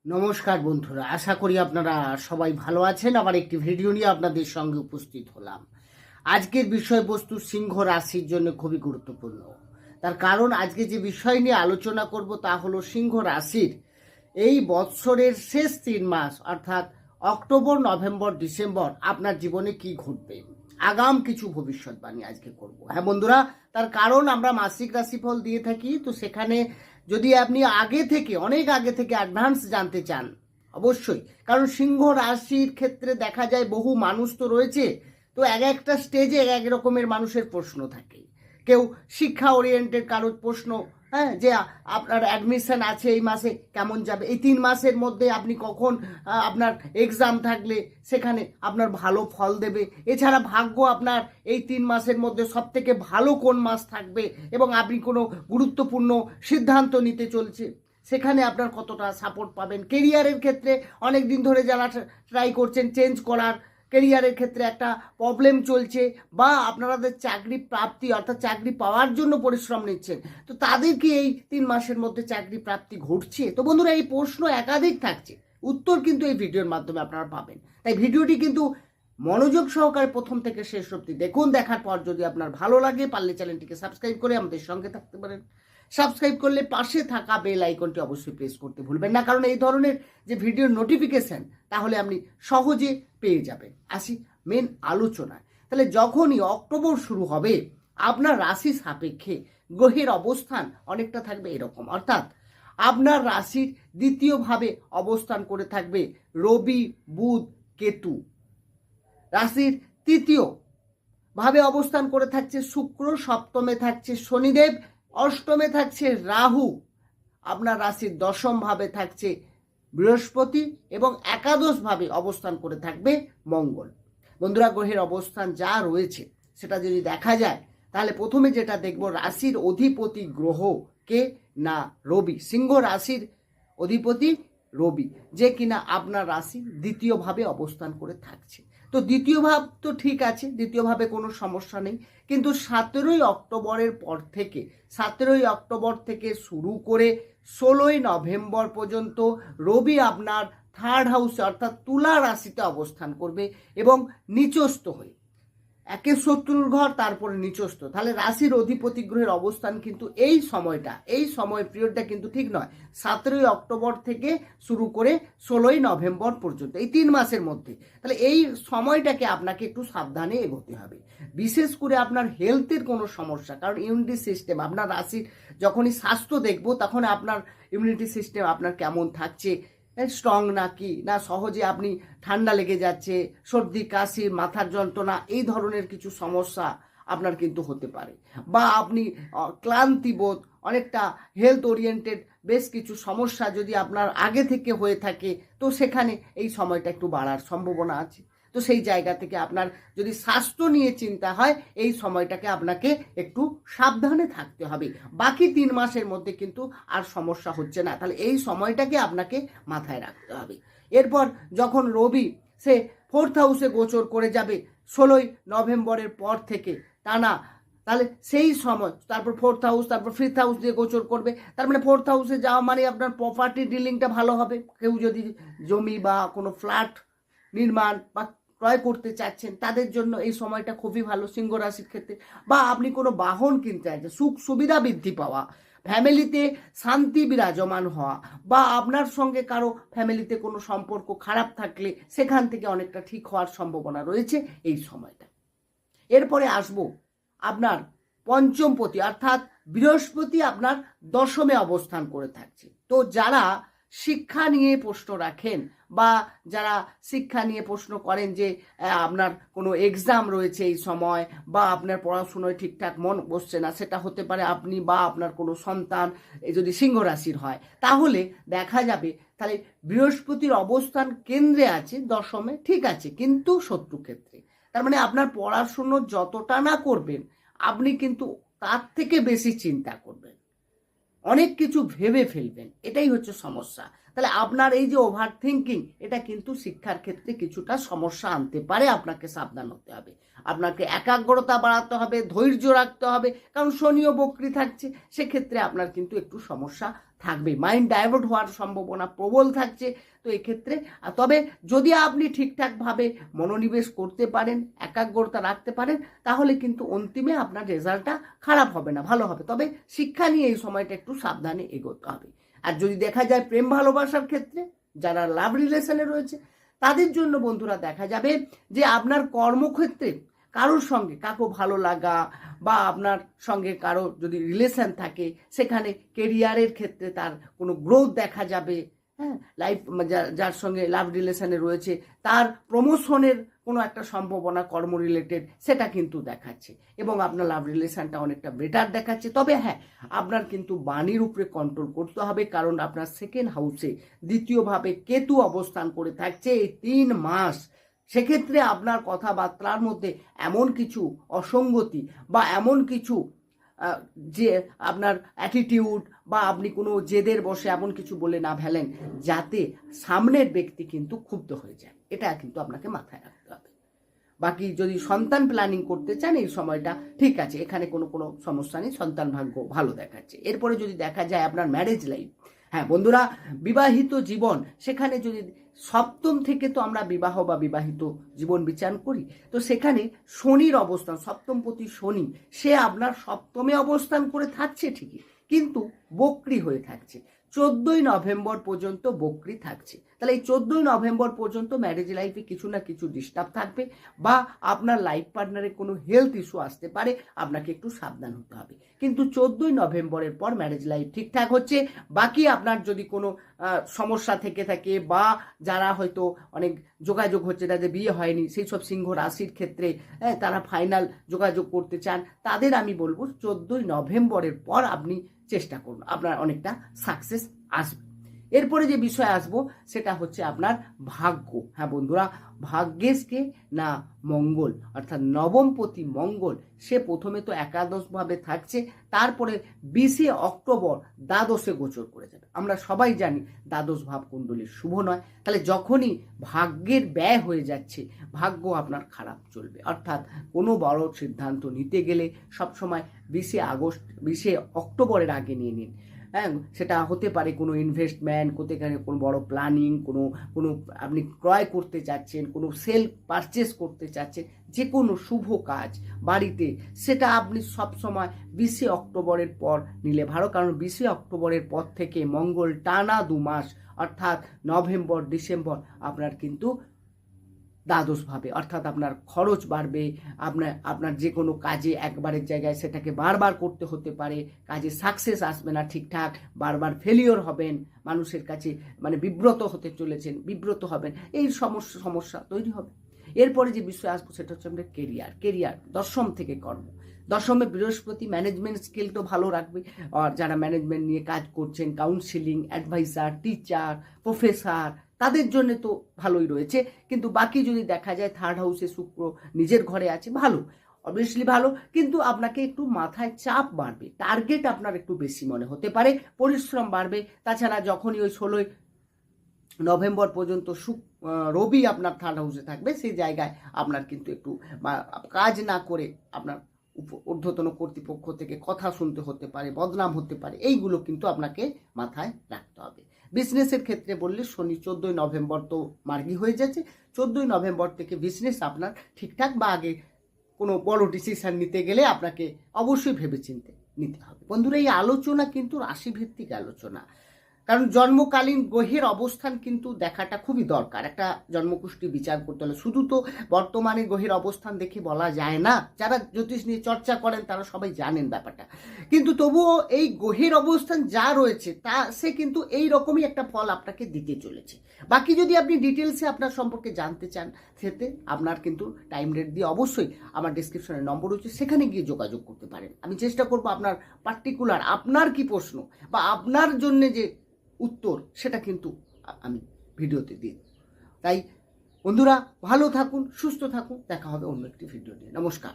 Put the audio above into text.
নমস্কার বন্ধুরা, আশা করি আপনারা সবাই ভালো আছেন। আবার একটি ভিডিও নিয়ে আপনাদের সঙ্গে উপস্থিত হলাম। আজকের বিষয়বস্তু সিংহ রাশির জন্য খুবই গুরুত্বপূর্ণ। তার কারণ আজকে যে বিষয় নিয়ে আলোচনা করব তা হলো সিংহ রাশির এই বৎসরের শেষ 3 মাস অর্থাৎ অক্টোবর, নভেম্বর, ডিসেম্বর আপনার জীবনে কি ঘটবে, আগাম কিছু ভবিষ্যৎবাণী আজকে করব। হ্যাঁ বন্ধুরা, তার কারণ আমরা মাসিক রাশিফল দিয়ে থাকি, তো সেখানে যদি আপনি আগে থেকে অনেক আগে থেকে অ্যাডভান্স জানতে চান অবশ্যই, কারণ সিংহ রাশির ক্ষেত্রে দেখা যায় বহু মানুষ তো রয়েছে, তো এক একটা স্টেজে এক রকমের মানুষের প্রশ্ন থাকে। কেউ শিক্ষা ওরিয়েন্টেড কারোর প্রশ্ন, হ্যাঁ, যে আপনার অ্যাডমিশন আছে এই মাসে কেমন যাবে, এই 3 মাসের মধ্যে আপনি কখন আপনার এক্সাম থাকলে সেখানে আপনার ভালো ফল দেবে, এছাড়া ভাগ্য আপনার এই 3 মাসের মধ্যে সব থেকে ভালো কোন মাস থাকবে এবং আপনি কোনো গুরুত্বপূর্ণ সিদ্ধান্ত নিতে চলছে সেখানে আপনার কতটা সাপোর্ট পাবেন। কেরিয়ারের ক্ষেত্রে অনেক দিন ধরে যারা ট্রাই করছেন চেঞ্জ করার, কেরিয়ারের ক্ষেত্রে একটা প্রবলেম চলছে, বা আপনাদের চাকরি প্রাপ্তি অর্থাৎ চাকরি পাওয়ার জন্য পরিশ্রম নিচ্ছেন, তো তাদের কি এই 3 মাসের মধ্যে চাকরি প্রাপ্তি ঘটছে? তো বন্ধুরা, এই প্রশ্ন একাধিক থাকছে, উত্তর কিন্তু এই ভিডিওর মাধ্যমে আপনারা পাবেন। তাই ভিডিওটি কিন্তু মনোযোগ সহকারে প্রথম থেকে শেষ অবধি দেখুন। দেখার পর যদি আপনার ভালো লাগে, পারলে চ্যানেলটিকে সাবস্ক্রাইব করে আমাদের সঙ্গে থাকতে পারেন। সাবস্ক্রাইব করলে পাশে থাকা বেল আইকনটি অবশ্যই প্রেস করতে ভুলবেন না, কারণ এই ধরনের যে ভিডিওর নোটিফিকেশন তাহলে আপনি সহজে পেয়ে যাবেন। আসি মেন আলোচনায়। তাহলে যখনই অক্টোবর শুরু হবে আপনার রাশি সাপেক্ষে গ্রহের অবস্থান অনেকটা থাকবে এরকম, অর্থাৎ আপনার রাশির দ্বিতীয়ভাবে অবস্থান করে থাকবে রবি, বুধ, কেতু। রাশির তৃতীয় ভাবে অবস্থান করে থাকছে শুক্র, সপ্তমে থাকছে শনিদেব, অষ্টমে থাকছে রাহু, আপনার রাশির দশম ভাবে থাকছে বৃহস্পতি এবং একাদশ ভাবে অবস্থান করে থাকবে মঙ্গল। বন্ধুরা, গ্রহের অবস্থান যা রয়েছে সেটা যদি দেখা যায় তাহলে প্রথমে যেটা দেখব, রাশির অধিপতি গ্রহ কে না রবি। সিংহ রাশির অধিপতি রবি, যে কিনা আপনার রাশি দ্বিতীয় ভাবে অবস্থান করে থাকছে। তো দ্বিতীয় ভাব তো ঠিক আছে, দ্বিতীয় ভাবে কোনো সমস্যা নেই, কিন্তু 17ই অক্টোবরের পর থেকে 17ই অক্টোবর থেকে শুরু করে 16ই নভেম্বর পর্যন্ত রবি আপনার থার্ড হাউসে অর্থাৎ তুলা রাশিতে অবস্থান করবে এবং নিচস্থ হয়ে, একে শত্রুর ঘর তারপরে নিচস্থ, তাহলে রাশির অধিপতি গ্রহের অবস্থান কিন্তু এই সময় পিরিয়ডটা কিন্তু ঠিক নয়। 17ই অক্টোবর থেকে শুরু করে 16ই নভেম্বর পর্যন্ত এই 3 মাসের মধ্যে, তাহলে এই সময়টাকে আপনাকে একটু সাবধানে এগোতে হবে। বিশেষ করে আপনার হেলথের কোনো সমস্যা, কারণ ইমিউনিটি সিস্টেম আপনার রাশির যখনই স্বাস্থ্য দেখব তখন আপনার ইমিউনিটি সিস্টেম আপনার কেমন থাকছে, স্ট্রং নাকি না সহজে আপনি ঠান্ডা লেগে যাচ্ছে, সর্দি কাশি, মাথার যন্ত্রণা, এই ধরনের কিছু সমস্যা আপনার কিন্তু হতে পারে, বা আপনি ক্লান্তিবোধ, অনেকটা হেলথ ওরিয়েন্টেড বেশ কিছু সমস্যা যদি আপনার আগে থেকে হয়ে থাকে, তো সেখানে এই সময়টা একটু বাড়ার সম্ভাবনা আছে। তো সেই জায়গা থেকে আপনার যদি স্বাস্থ্য নিয়ে চিন্তা হয় এই সময়টাকে আপনাকে একটু সাবধানে থাকতে হবে। বাকি 3 মাসের মধ্যে কিন্তু আর সমস্যা হচ্ছে না, তাহলে এই সময়টাকে আপনাকে মাথায় রাখতে হবে। এরপর যখন রবি সে 4th হাউসে গোচর করে যাবে 16ই নভেম্বরের পর থেকে টানা, তাহলে সেই সময় তারপর 4th হাউস, তারপর 5th হাউস দিয়ে গোচর করবে। তার মানে 4th হাউসে যাওয়া মানে আপনার প্রপার্টি ডিলিংটা ভালো হবে। কেউ যদি জমি বা কোনো ফ্ল্যাট নির্মাণ বা ক্রয় করতে চাচ্ছেন তাদের জন্য এই সময়টা খুবই ভালো সিংহ রাশির ক্ষেত্রে, বা আপনি কোনো বাহন কিনতে চাইছেন, সুখ সুবিধা বৃদ্ধি পাওয়া, ফ্যামিলিতে শান্তি বিরাজমান হওয়া, বা আপনার সঙ্গে কারো ফ্যামিলিতে কোনো সম্পর্ক খারাপ থাকলে সেখান থেকে অনেকটা ঠিক হওয়ার সম্ভাবনা রয়েছে এই সময়টা। এরপরে আসবো আপনার পঞ্চমপতি অর্থাৎ বৃহস্পতি আপনার দশমে অবস্থান করে থাকছে। তো যারা শিক্ষা নিয়ে প্রশ্ন রাখেন বা যারা শিক্ষা নিয়ে প্রশ্ন করেন যে আপনার কোনো এক্সাম রয়েছে এই সময়, বা আপনার পড়াশুনোয় ঠিকঠাক মন বসছে না, সেটা হতে পারে আপনি বা আপনার কোনো সন্তান যদি সিংহ রাশির হয়, তাহলে দেখা যাবে তাহলে বৃহস্পতির অবস্থান কেন্দ্রে আছে দশমে, ঠিক আছে, কিন্তু শত্রুক্ষেত্রে। তার মানে আপনার পড়াশুনো যতটা না করবেন আপনি কিন্তু তার থেকে বেশি চিন্তা করবেন, অনেক কিছু ভেবে ফেলবেন, এটাই হচ্ছে সমস্যা। তাহলে আপনার এই যে ওভার থিঙ্কিং, এটা কিন্তু শিক্ষার ক্ষেত্রে কিছুটা সমস্যা আনতে পারে, আপনাকে সাবধান হতে হবে, আপনাকে একাগ্রতা বাড়াতে হবে, ধৈর্য রাখতে হবে, কারণ শনিও বক্রী থাকছে, সেক্ষেত্রে আপনার কিন্তু একটু সমস্যা থাকবে, মাইন্ড ডাইভার্ট হওয়ার সম্ভাবনা প্রবল থাকছে। তো এক্ষেত্রে তবে যদি আপনি ঠিকঠাকভাবে মনোনিবেশ করতে পারেন, একাগ্রতা রাখতে পারেন, তাহলে কিন্তু অন্তিমে আপনার রেজাল্টটা খারাপ হবে না, ভালো হবে। তবে শিক্ষা নিয়ে এই সময়টা একটু সাবধানে এগোতে হবে। আর যদি দেখা যায় প্রেম ভালোবাসার ক্ষেত্রে যারা লাভ রিলেশনে রয়েছে তাদের জন্য বন্ধুরা দেখা যাবে যে আপনার কর্মক্ষেত্রে কারোর সঙ্গে কাকো ভালো লাগা বা আপনার সঙ্গে কারো যদি রিলেশন থাকে সেখানে কেরিয়ারের ক্ষেত্রে তার কোনো গ্রোথ দেখা যাবে। হ্যাঁ, লাইফ যার সঙ্গে লাভ রিলেশনে রয়েছে তার প্রমোশনের কোনো একটা সম্ভাবনা কর্ম রিলেটেড সেটা কিন্তু দেখাচ্ছে, এবং আপনার লাভ রিলেশনটা অনেকটা বেটার দেখাচ্ছে। তবে হ্যাঁ, আপনার কিন্তু বাণীর উপরে কন্ট্রোল করতে হবে, কারণ আপনার সেকেন্ড হাউসে দ্বিতীয়ভাবে কেতু অবস্থান করে থাকছে এই 3 মাস। সেক্ষেত্রে আপনার কথাবার্তার মধ্যে এমন কিছু অসঙ্গতি বা এমন কিছু যে আপনার অ্যাটিটিউড বা আপনি কোনো জেদের বসে এমন কিছু বলে না ফেলেন যাতে সামনের ব্যক্তি কিন্তু ক্ষুব্ধ হয়ে যায়, এটা কিন্তু আপনাকে মাথায় রাখতে হবে। বাকি যদি সন্তান প্ল্যানিং করতে চান এই সময়টা ঠিক আছে, এখানে কোনো সমস্যা নেই, সন্তান ভাগ্য ভালো দেখাচ্ছে। এরপরে যদি দেখা যায় আপনার ম্যারেজ লাইফ, হ্যাঁ বন্ধুরা, বিবাহিত জীবন, সেখানে যদি সপ্তম থেকে তো আমরা বিবাহ বা বিবাহিত জীবন বিচার করি, তো সেখানে শনির অবস্থান, সপ্তমপতি শনি, সে আপনার সপ্তমে অবস্থান করে থাকছে ঠিকই, কিন্তু বক্রী হয়ে থাকছে। 14ই নভেম্বর পর্যন্ত বক্রী থাকছে। তাহলে এই 14ই নভেম্বর পর্যন্ত ম্যারেজ লাইফে কিছু না কিছু ডিস্টার্ব থাকবে, বা আপনার লাইফ পার্টনারের কোনো হেলথ ইস্যু আসতে পারে, আপনাকে একটু সাবধান হতে হবে। কিন্তু 14ই নভেম্বরের পর ম্যারেজ লাইফ ঠিকঠাক হচ্ছে। বাকি আপনার যদি কোনো সমস্যা থেকে থাকে বা যারা হয়তো অনেক যোগাযোগ হচ্ছে তাদের বিয়ে হয়নি, সেই সব সিংহ রাশির ক্ষেত্রে তারা ফাইনাল যোগাযোগ করতে চান, তাদের আমি বলবো 14ই নভেম্বরের পর আপনি চেষ্টা করুন, আপনার অনেকটা সাকসেস আসবে। এরপরে যে বিষয় আসবো সেটা হচ্ছে আপনার ভাগ্য। হ্যাঁ বন্ধুরা, ভাগ্যেশকে না মঙ্গল, অর্থাৎ নবমপতি মঙ্গল, সে প্রথমে তো একাদশভাবে থাকছে, তারপরে 20শে অক্টোবর দ্বাদশে গোচর করে যাবে। আমরা সবাই জানি দ্বাদশ ভাব কুণ্ডলীর শুভ নয়। তাহলে যখনই ভাগ্যের ব্যয় হয়ে যাচ্ছে, ভাগ্য আপনার খারাপ চলবে। অর্থাৎ কোনো বড় সিদ্ধান্ত নিতে গেলে সবসময় 20শে অক্টোবরের আগে নিয়ে নিন। হ্যাঁ, সেটা হতে পারে কোনো ইনভেস্টমেন্ট, কোনো বড় প্ল্যানিং, কোনো আপনি ক্রয় করতে চাচ্ছেন, কোনো সেল পারচেস করতে চাচ্ছেন, যে কোনো শুভ কাজ বাড়িতে, সেটা আপনি সবসময় 20শে অক্টোবরের পর নিলে ভালো। কারণ 20শে অক্টোবরের পর থেকে মঙ্গল টানা 2 মাস, অর্থাৎ নভেম্বর ডিসেম্বর আপনার কিন্তু দ্বাদশভাবে, অর্থাৎ আপনার খরচ বাড়বে, আপনার যে কোনো কাজে একবারের জায়গায় সেটাকে বারবার করতে হতে পারে, কাজে সাকসেস আসবে না ঠিকঠাক, বারবার ফেলিওর হবেন, মানুষের কাছে মানে বিব্রত হতে চলেছেন, বিব্রত হবেন, এই সমস্যা তৈরি হবে। এরপরে যে বিষয় আসবো সেটা হচ্ছে আমাদের কেরিয়ার, দশম থেকে কর্ম। দশমে বৃহস্পতি ম্যানেজমেন্ট স্কিল তো ভালো রাখবে, আর যারা ম্যানেজমেন্ট নিয়ে কাজ করছেন, কাউন্সিলিং, অ্যাডভাইসার, টিচার, প্রফেসর, তাদের জন্য তো ভালোই রয়েছে। কিন্তু বাকি যদি দেখা যায় থার্ড হাউসে শুক্র নিজের ঘরে আছে, ভালো, অবভিয়াসলি ভালো, কিন্তু আপনাকে একটু মাথায় চাপ বাড়বে, টার্গেট আপনার একটু বেশি মনে হতে পারে, পরিশ্রম বাড়বে। তাছাড়া যখনই ওই 16ই নভেম্বর পর্যন্ত রবি আপনার থার্ড হাউসে থাকবে, সেই জায়গায় আপনার কিন্তু একটু কাজ না করে আপনার ঊর্ধ্বতন কর্তৃপক্ষ থেকে কথা শুনতে হতে পারে, বদনাম হতে পারে, এইগুলো কিন্তু আপনাকে মাথায় রাখতে হবে। বিজনেসের ক্ষেত্রে বললে শনি 14ই নভেম্বর তো মার্গী হয়ে যাচ্ছে, 14ই নভেম্বর থেকে বিজনেস আপনার ঠিকঠাক বা আগে কোনো বড় ডিসিশন নিতে গেলে আপনাকে অবশ্যই ভেবেচিন্তে নিতে হবে। বন্ধুরা, এই আলোচনা কিন্তু রাশিভিত্তিক আলোচনা, কারণ জন্মকালীন গ্রহের অবস্থান কিন্তু দেখাটা খুবই দরকার। একটা জন্মকুষ্টি বিচার করতে হলে শুধু তো বর্তমানে গ্রহের অবস্থান দেখে বলা যায় না। যারা জ্যোতিষ নিয়ে চর্চা করেন তারা সবাই জানেন ব্যাপারটা, কিন্তু তবুও এই গ্রহের অবস্থান যা রয়েছে তা সে কিন্তু এই রকমই একটা ফল আপনাকে দিতে চলেছে। বাকি যদি আপনি ডিটেলসে আপনার সম্পর্কে জানতে চান, সেতে আপনার কিন্তু টাইম রেট দিয়ে অবশ্যই আমার ডিসক্রিপশনে নম্বর রয়েছে, সেখানে গিয়ে যোগাযোগ করতে পারেন। আমি চেষ্টা করবো আপনার পার্টিকুলার আপনার কি প্রশ্ন বা আপনার জন্য যে উত্তর সেটা কিন্তু আমি ভিডিওতে দিই। তাই বন্ধুরা, ভালো থাকুন, সুস্থ থাকুন, দেখা হবে অন্য একটি ভিডিও নিয়ে। নমস্কার।